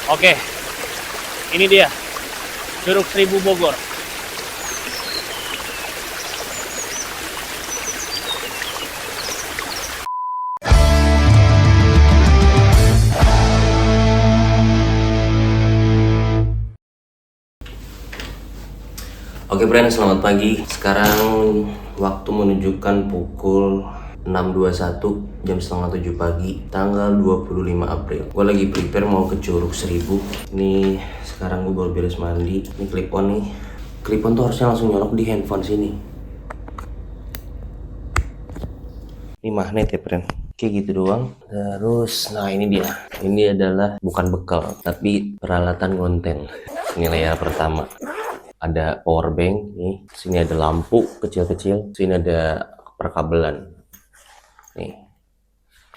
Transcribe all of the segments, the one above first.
Oke, ini dia Curug Seribu Bogor. Oke friends, selamat pagi. Sekarang waktu menunjukkan pukul 6.21, jam setengah 7 pagi, tanggal 25 April. Gue lagi prepare mau ke Curug Seribu. Ini sekarang gue baru beres mandi. Ini clip on nih. Clip on tuh harusnya langsung nyolok di handphone sini. Ini magnet ya friend. Kayak gitu doang. Terus, nah ini dia. Ini adalah bukan bekal, tapi peralatan konten. Ini layar pertama. Ada power bank nih, sini ada lampu kecil-kecil, sini ada perkabelan nih.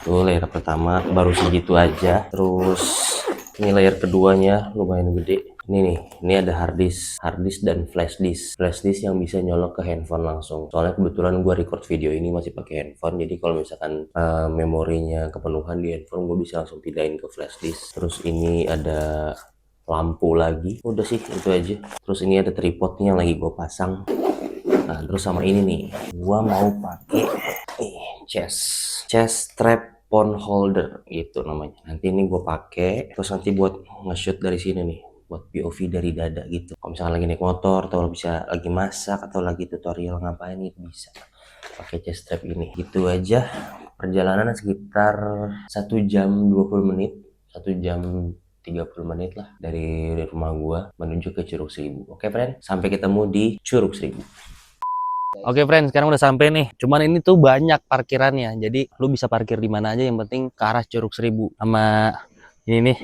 Tuh layar pertama baru segitu aja. Terus ini layar keduanya lumayan gede. Ini nih, ini ada hard disk dan flash disk yang bisa nyolok ke handphone langsung. Soalnya kebetulan gue record video ini masih pakai handphone, jadi kalau misalkan memorinya kepenuhan di handphone, gue bisa langsung pindahin ke flash disk. Terus ini ada lampu lagi, udah sih itu aja. Terus ini ada tripodnya yang lagi gue pasang. Nah terus sama ini nih, gue mau pakai chest strap phone holder gitu namanya. Nanti ini gue pakai, terus nanti buat nge-shoot dari sini nih, buat POV dari dada gitu. Kalau misalnya lagi naik motor, atau bisa lagi masak, atau lagi tutorial ngapain itu bisa pakai chest strap ini. Gitu aja. Perjalanan sekitar 1 jam 20 menit, 1 jam 30 menit lah dari rumah gua menuju ke Curug Seribu. Oke friend, sampai ketemu di Curug Seribu. Oke friend, sekarang udah sampai nih. Cuman ini tuh banyak parkirannya, jadi lu bisa parkir di mana aja. Yang penting ke arah Curug Seribu. Sama ini nih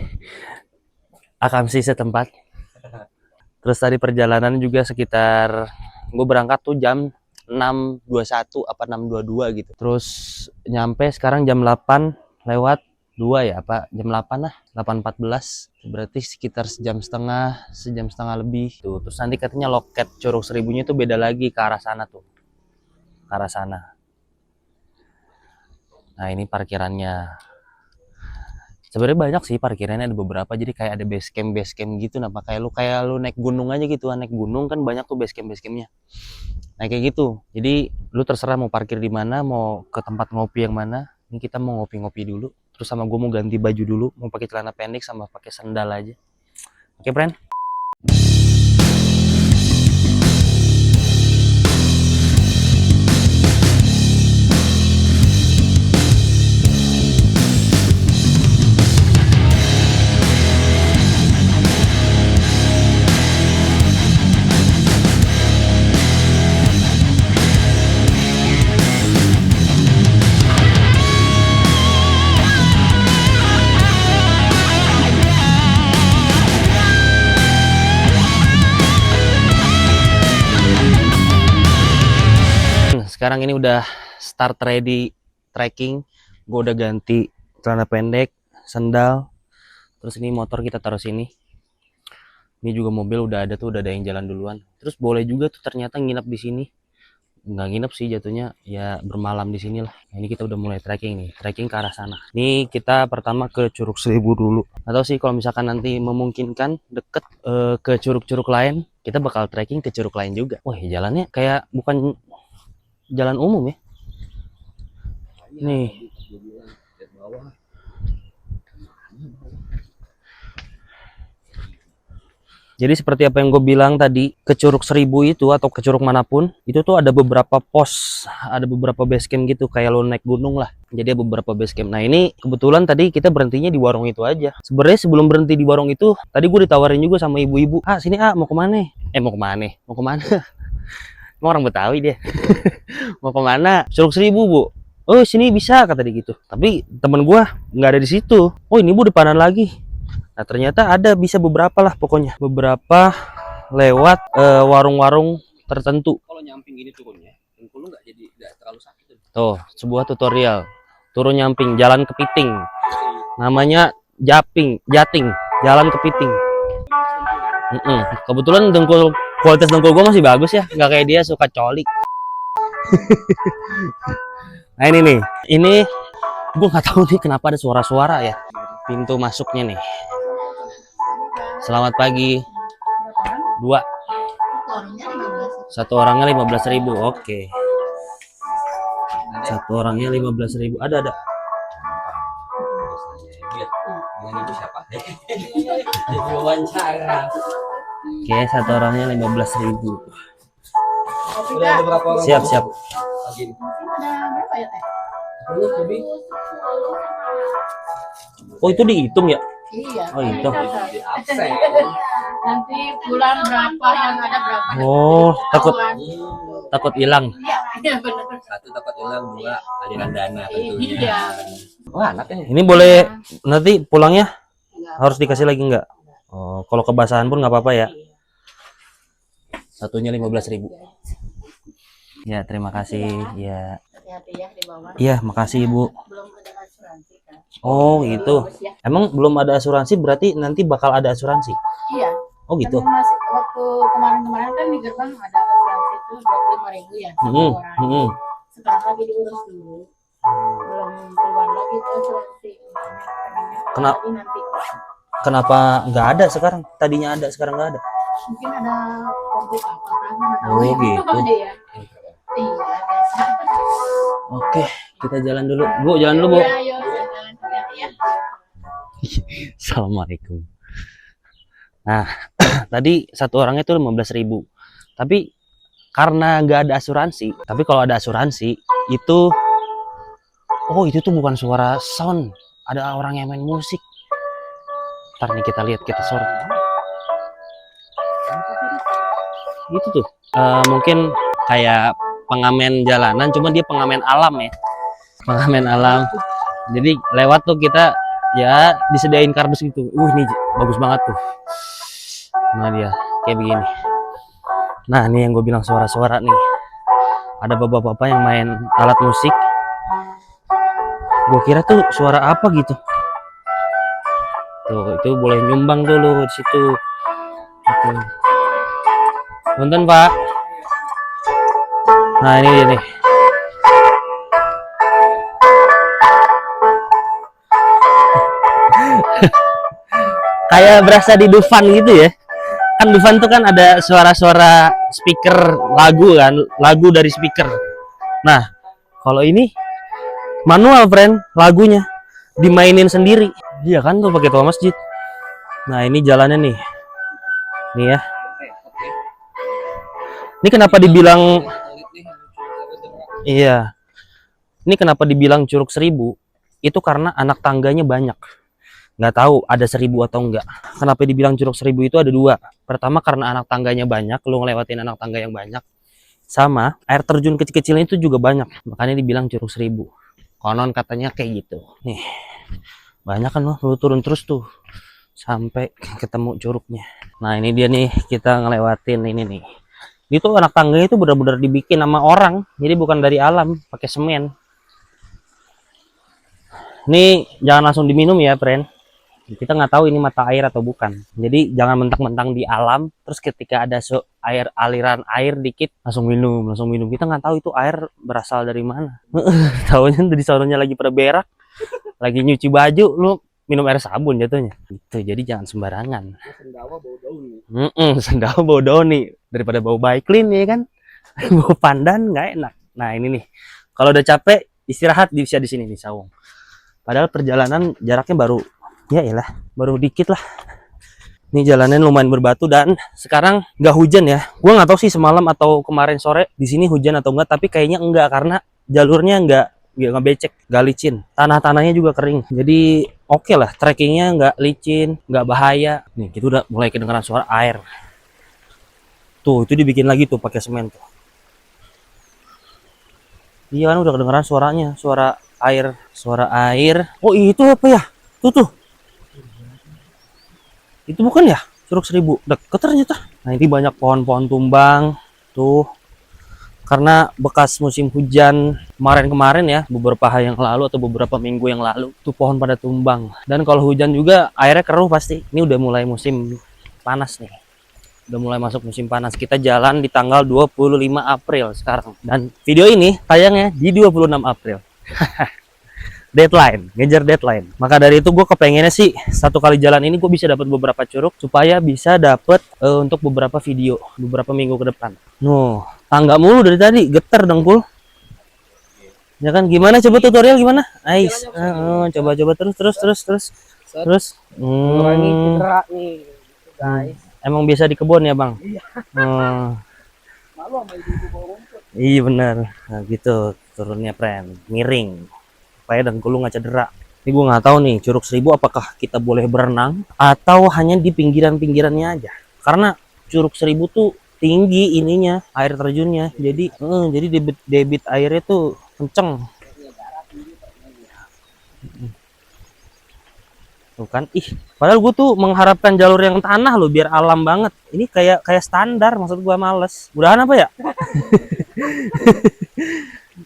akamsi setempat. Terus tadi perjalanan juga sekitar, gue berangkat tuh jam 6.21 apa 6.22 gitu. Terus nyampe sekarang jam 8 lewat 2 ya, apa jam 8 lah, 8.14, berarti sekitar sejam setengah lebih tuh. Terus nanti katanya loket Curug Seribunya itu beda lagi ke arah sana tuh, ke arah sana. Nah ini parkirannya. Sebenarnya banyak sih parkirannya, ada beberapa, jadi kayak ada base camp gitu. Nah kayak lu naik gunung aja gitu. Naik gunung kan banyak tuh base campnya. Nah kayak gitu, jadi lu terserah mau parkir di mana, mau ke tempat ngopi yang mana. Ini kita mau ngopi-ngopi dulu. Terus sama gue mau ganti baju dulu, mau pakai celana pendek sama pakai sandal aja. Oke, friend. Sekarang ini udah start ready trekking. Gue udah ganti celana pendek, sandal. Terus ini motor kita taruh sini. Ini juga mobil udah ada tuh, udah ada yang jalan duluan. Terus boleh juga tuh ternyata nginep di sini. Nggak nginep sih jatuhnya, ya bermalam di sini lah. Nah, ini kita udah mulai trekking nih, trekking ke arah sana. Ini kita pertama ke Curug Seribu dulu. Atau sih kalau misalkan nanti memungkinkan deket ke curug-curug lain, kita bakal trekking ke curug lain juga. Wah, jalannya kayak bukan jalan umum ya. Nih. Jadi seperti apa yang gue bilang tadi, ke Curug Seribu itu atau ke curug manapun, itu tuh ada beberapa pos, ada beberapa base camp gitu, kayak lo naik gunung lah. Jadi ada beberapa base camp. Nah ini kebetulan tadi kita berhentinya di warung itu aja. Sebenarnya sebelum berhenti di warung itu, tadi gue ditawarin juga sama ibu-ibu, ah sini ah mau kemana? Mau kemana? Mau kemana? Emang orang Betawi dia. Mau kemana? Curug Seribu bu. Oh sini bisa kata dia gitu. Tapi temen gue nggak ada di situ. Oh ini bu depanan lagi. Nah ternyata ada, bisa beberapa lah pokoknya, beberapa lewat warung-warung tertentu. Kalau nyamping gini turunnya, dengkul lu nggak terlalu sakit. Tuh sebuah tutorial turun nyamping, jalan kepiting, namanya jating, jalan kepiting. Kebetulan kualitas dengkul gue masih bagus ya, nggak kayak dia suka colik. Nah ini nih, ini gue nggak tahu nih kenapa ada suara-suara ya. Pintu masuknya nih. Selamat pagi. Dua. Satu orangnya 15.000. Oke. Satu orangnya 15.000. Ada. Oke, satu orangnya 15.000. Siap. Oh, itu dihitung ya? Iya. Oh, itu. Nanti bulan berapa yang ada berapa? Oh, takut Ketahuan. hilang. Iya benar. Satu dapat hilang, dua aliran dana tentunya. Iya. Wah, anaknya. Ini boleh nanti pulangnya harus dikasih lagi nggak? Oh, kalau kebasahan pun nggak apa-apa ya. Satunya 15.000. Ya, terima kasih. Ya. Hati-hati ya di bawah. Iya, makasih Ibu. Belum ada asuransi kan? Oh, gitu. Bagus ya. Emang belum ada asuransi berarti nanti bakal ada asuransi. Iya. Oh, gitu. Kan masih waktu kemarin kan di gerbang ada asuransi itu 25.000 ya. Satu Hmm, orang. hmm. Sekarang lagi diurus dulu. Belum keluar lagi tuh asuransi. Kenapa? Lagi nanti. Kenapa nggak ada sekarang? Tadinya ada, sekarang nggak ada. Mungkin ada konflik apa kan? Nggak tahu Oh, ya. gitu. Iya. Iya, biasa. Oke, kita jalan dulu. Bu, jalan dulu, Bu. Iya, ayo, jalan. Hati-hati ya. Assalamualaikum. Nah, tadi satu orangnya itu 15.000. Tapi karena nggak ada asuransi. Tapi kalau ada asuransi itu, oh itu tuh bukan suara sound. Ada orang yang main musik. Ntar nih kita lihat, kita sort. Itu tuh mungkin kayak pengamen jalanan, cuma dia pengamen alam ya. Pengamen alam. Jadi lewat tuh kita ya disediain kardus gitu. Ini bagus banget tuh. Nah dia kayak begini. Nah ini yang gue bilang suara-suara nih. Ada bapak-bapak yang main alat musik. Gue kira tuh suara apa gitu. Tuh itu boleh nyumbang dulu di situ. Gitu. Nonton Pak. Nah ini dia nih. Kayak berasa di Dufan gitu ya. Kan Dufan tuh kan ada suara-suara speaker lagu kan, lagu dari speaker. Nah, kalau ini manual friend, lagunya dimainin sendiri. Iya kan tuh pakai toa masjid. Nah, ini jalannya nih. Nih ya. Ini kenapa dibilang iya. Ini kenapa dibilang Curug Seribu? Itu karena anak tangganya banyak. Nggak tahu ada 1.000 atau enggak. Kenapa dibilang Curug Seribu itu ada dua. Pertama karena anak tangganya banyak, lu ngelewatin anak tangga yang banyak. Sama air terjun kecil-kecilnya itu juga banyak. Makanya dibilang Curug Seribu. Konon katanya kayak gitu. Nih, banyak kan lu turun terus tuh sampai ketemu curugnya. Nah ini dia nih, kita ngelewatin ini nih. Itu anak tangganya itu benar-benar dibikin sama orang, jadi bukan dari alam, pakai semen. Ini jangan langsung diminum ya, friend. Kita nggak tahu ini mata air atau bukan. Jadi jangan mentang-mentang di alam, terus ketika ada aliran air dikit langsung minum. Kita nggak tahu itu air berasal dari mana. Tahunya dari sononya lagi pada berak, lagi nyuci baju, lu minum air sabun jatuhnya. Gitu. Jadi jangan sembarangan. Sendawa bau daun nih. Sendawa bau daun nih, daripada bau baiklin ya kan. Bau pandan nggak enak. Nah ini nih, kalau udah capek istirahat bisa di sini nih Sawung. Padahal perjalanan jaraknya baru dikit lah. Ini jalannya lumayan berbatu dan sekarang nggak hujan ya. Gua nggak tahu sih semalam atau kemarin sore di sini hujan atau enggak, tapi kayaknya enggak karena jalurnya nggak becek, nggak licin. Tanahnya juga kering. Jadi oke lah, trekkingnya nggak licin, nggak bahaya. Nih kita udah mulai kedengaran suara air. Tuh itu dibikin lagi tuh pakai semen tuh. Iya kan udah kedengaran suaranya, suara air. Oh itu apa ya? Tuh. Itu bukan ya Curug Seribu? Deket ternyata. Nah ini banyak pohon-pohon tumbang tuh. Karena bekas musim hujan kemarin ya, beberapa hari yang lalu atau beberapa minggu yang lalu, tuh pohon pada tumbang. Dan kalau hujan juga airnya keruh pasti. Ini udah mulai musim panas nih. Udah mulai masuk musim panas. Kita jalan di tanggal 25 April sekarang. Dan video ini tayangnya di 26 April. deadline, ngejar deadline. Maka dari itu gue kepengennya sih satu kali jalan ini gue bisa dapat beberapa curug supaya bisa dapat untuk beberapa video beberapa minggu ke depan. Nuh, tangga mulu dari tadi, getar dong Pul. Ya kan, gimana coba tutorial gimana? Ais, coba terus. Kurangi gerak nih, guys. Emang biasa di kebun ya bang? Iya. Oh, Malu sama ibu-ibu bawa rumput. iya benar. Nah gitu turunnya friend, miring supaya dengkul nggak cedera. Ini gue nggak tahu nih Curug Seribu apakah kita boleh berenang atau hanya di pinggiran-pinggirannya aja. Karena Curug Seribu tuh tinggi ininya air terjunnya, jadi debit airnya tuh kenceng. Tuh kan, padahal gue tuh mengharapkan jalur yang tanah loh biar alam banget. Ini kayak standar, maksud gue males. Mudahan apa ya?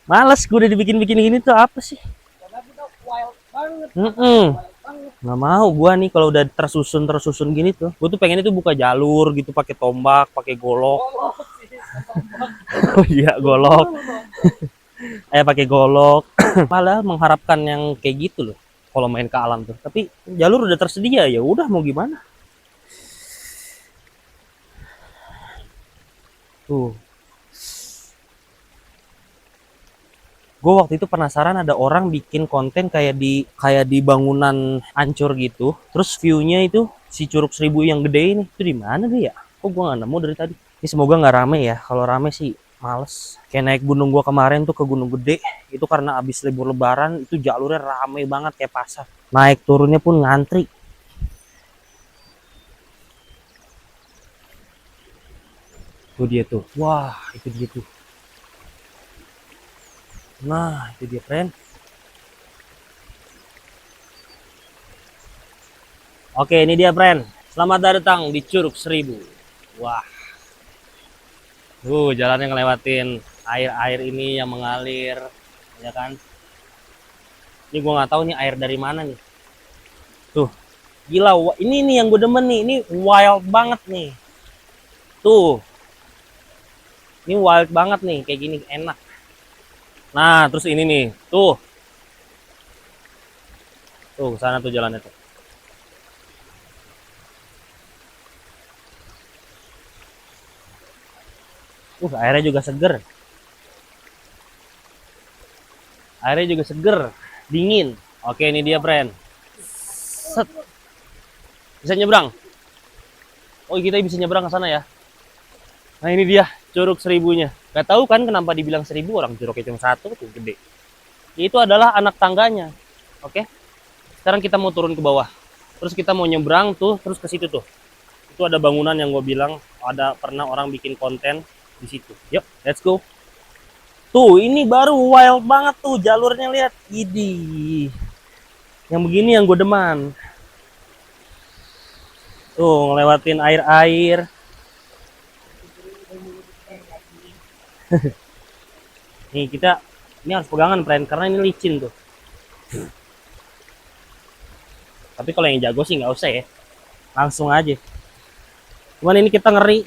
Males gue udah dibikin-bikin gini tuh apa sih? Karena kita wild banget. Wild banget. Nggak mau gue nih kalau udah tersusun gini tuh. Gue tuh pengen itu buka jalur gitu pakai tombak, pakai golok. Oh iya, golok. Pakai golok. Padahal mengharapkan yang kayak gitu loh. Kalau main ke alam tuh, tapi jalur udah tersedia, ya udah mau gimana. Tuh, gue waktu itu penasaran ada orang bikin konten kayak di bangunan hancur gitu, terus viewnya itu si Curug Seribu yang gede ini, itu di mana dia ya? Kok gue nggak nemu dari tadi? Ini semoga nggak rame ya. Kalau rame sih males. Kayak naik gunung gua kemarin tuh ke Gunung Gede, itu karena abis libur lebaran itu jalurnya rame banget kayak pasar. Naik turunnya pun ngantri. Tuh dia tuh. Wah, itu dia tuh. Nah, itu dia friend. Oke, ini dia friend. Selamat datang di Curug Seribu. Wah. Jalannya ngelewatin air ini yang mengalir, ya kan? Ini gua nggak tahu nih air dari mana nih. Tuh, gila, ini nih yang gue demen nih, ini wild banget nih. Tuh, ini wild banget nih, kayak gini enak. Nah, terus ini nih, tuh sana tuh jalannya tuh. Airnya juga seger. Airnya juga seger, dingin. Oke, ini dia, friend. Set. Bisa nyebrang. Oh, kita bisa nyebrang ke sana ya. Nah, ini dia Curug Seribunya. Gak tahu kan kenapa dibilang 1000, orang curugnya cuma satu tuh gede. Itu adalah anak tangganya. Oke. Sekarang kita mau turun ke bawah. Terus kita mau nyebrang tuh, terus ke situ tuh. Itu ada bangunan yang gue bilang ada pernah orang bikin konten di situ. Yuk, let's go. Tuh, ini baru wild banget tuh jalurnya, lihat. Idih. Yang begini yang gue demen. Tuh, ngelewatin air-air. Nih, ini harus pegangan, friend, karena ini licin tuh. Tapi kalau yang jago sih nggak usah ya. Langsung aja. Cuman ini kita ngeri.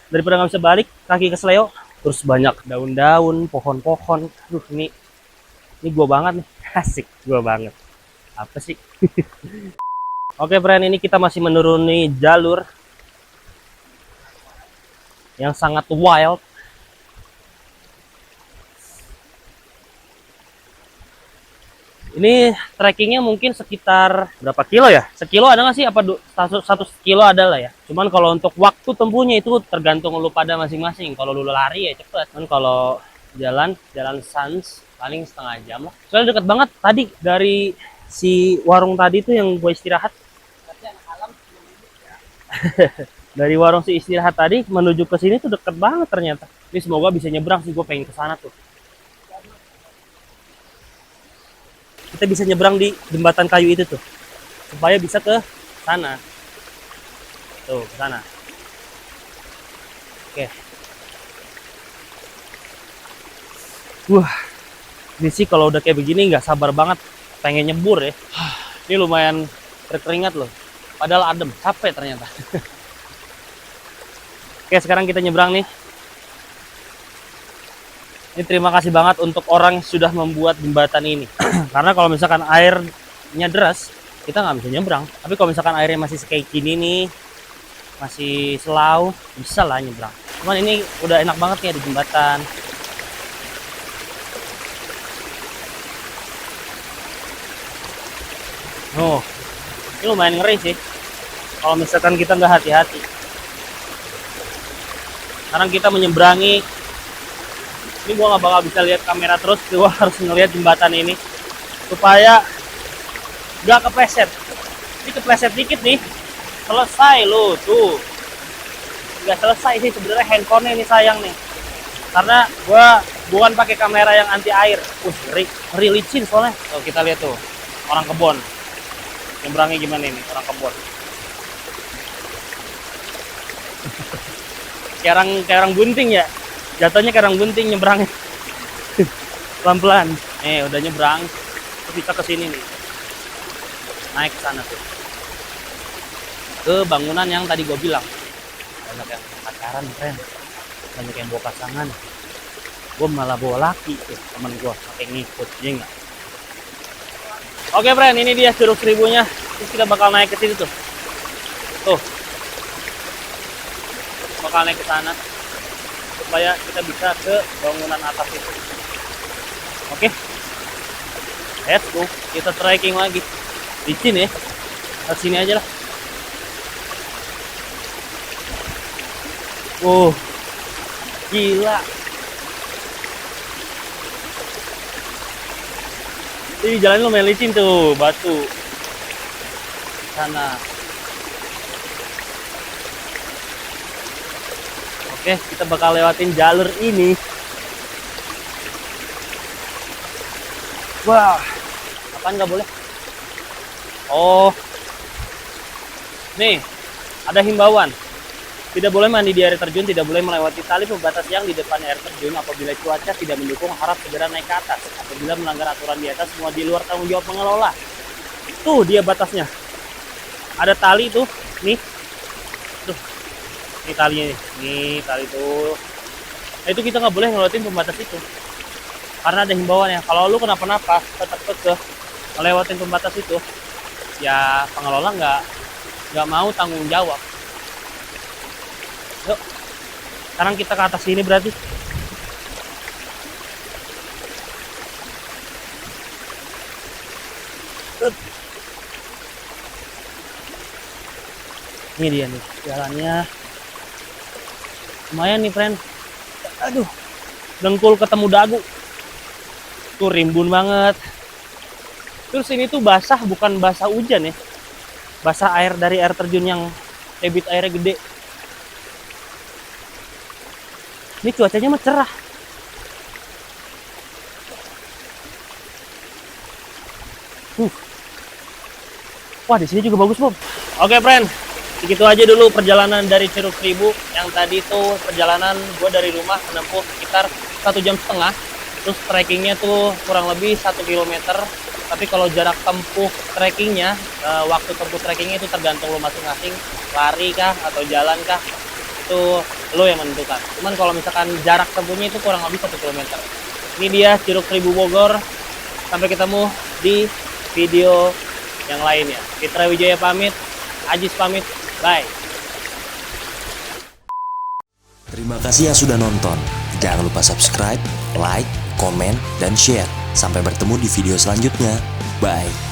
Daripada nggak bisa balik, kaki kesleo, terus banyak daun-daun, pohon-pohon. Aduh, ini gua banget nih. Asik, gua banget. Apa sih? Oke, friend, ini kita masih menuruni jalur yang sangat wild. Ini trekkingnya mungkin sekitar berapa kilo ya? Sekilo ada nggak sih? Apa satu kilo ada lah ya? Cuman kalau untuk waktu tempuhnya itu tergantung lu pada masing-masing. Kalau lu lari ya cepet. Kan kalau jalan sans paling setengah jam lah. Soalnya deket banget tadi dari si warung tadi tuh yang gue istirahat. Dari warung si istirahat tadi menuju ke sini tuh deket banget ternyata. Ini semoga bisa nyebrang sih, gue pengen ke sana tuh. Kita bisa nyebrang di jembatan kayu itu tuh supaya bisa ke sana. Tuh, ke sana. Oke. Ini sih kalau udah kayak begini nggak sabar banget pengen nyebur ya. Ini lumayan berkeringat loh. Padahal adem, capek ternyata. Oke, sekarang kita nyebrang nih. Ini terima kasih banget untuk orang yang sudah membuat jembatan ini. Karena kalau misalkan airnya deras, kita nggak bisa nyebrang. Tapi kalau misalkan airnya masih kayak gini nih, masih selau, bisa lah nyebrang. Cuman ini udah enak banget nih ada jembatan. Oh, ini lumayan ngeri sih. Kalau misalkan kita nggak hati-hati. Sekarang kita menyeberangi. Ini gua nggak bakal bisa lihat kamera terus, gua harus ngelihat jembatan ini supaya nggak kepleset. Ini kepleset dikit nih, selesai lo tuh. Nggak selesai sih sebenarnya, handphone ini sayang nih, karena gua bukan pakai kamera yang anti air. Ngeri licin soalnya. Tuh kita lihat tuh orang kebon nyebrangnya gimana ini, orang kebon. kayak orang bunting ya. Jatuhnya kayak orang bunting nyebrang. Pelan-pelan. Udah nyebrang. Terus kita ke sini nih. Naik ke sana tuh. Ke bangunan yang tadi gue bilang. Banyak yang pacaran, friend. Banyak yang bawa pasangan. Gue malah bawa laki tuh, temen gue. Pakai ngikut, ya nggak? Oke, friend. Ini dia Curug Seribunya. Terus kita bakal naik ke situ tuh. Tuh. Bakal naik ke sana. Supaya kita bisa ke bangunan atas itu. Oke, let's go. Kita trekking lagi. Licin ya. Ke sini aja lah. Gila. Ini jalan lumayan licin tuh, batu. Sana. Oke, kita bakal lewatin jalur ini. Wah, apaan nggak boleh? Oh, nih ada himbauan. Tidak boleh mandi di air terjun, tidak boleh melewati tali pembatas yang di depan air terjun. Apabila cuaca tidak mendukung, harap segera naik ke atas. Apabila melanggar aturan di atas, semua di luar tanggung jawab pengelola. Tuh dia batasnya. Ada tali tuh, nih. Tuh. Ini talinya nih, tali tuh. Nah, itu kita nggak boleh ngelewatin pembatas itu, karena ada himbauan ya. Kalau lu kenapa-napa, tetap ngelewatin pembatas itu, ya pengelola nggak mau tanggung jawab. Yuk, sekarang kita ke atas sini berarti. Ini dia nih jalannya. Lumayan nih, friend. Aduh, dengkul ketemu dagu. Tuh rimbun banget. Terus ini tuh basah, bukan basah hujan ya. Basah air dari air terjun yang debit airnya gede. Ini cuacanya mah cerah. Wah, di sini juga bagus, Bob. Oke, friend. Begitu aja dulu perjalanan dari Curug Seribu. Yang tadi tuh perjalanan gue dari rumah menempuh sekitar 1,5 jam. Terus trekkingnya tuh kurang lebih 1 km. Tapi kalau jarak tempuh trekkingnya, waktu tempuh trekkingnya itu tergantung lo masing-masing. Lari kah atau jalan kah, itu lo yang menentukan. Cuman kalau misalkan jarak tempuhnya itu kurang lebih 1 km. Ini dia Curug Seribu Bogor. Sampai ketemu di video yang lainnya. Fitra Wijaya pamit, Ajis pamit. Bye. Terima kasih yang sudah nonton. Jangan lupa subscribe, like, komen, dan share. Sampai bertemu di video selanjutnya. Bye.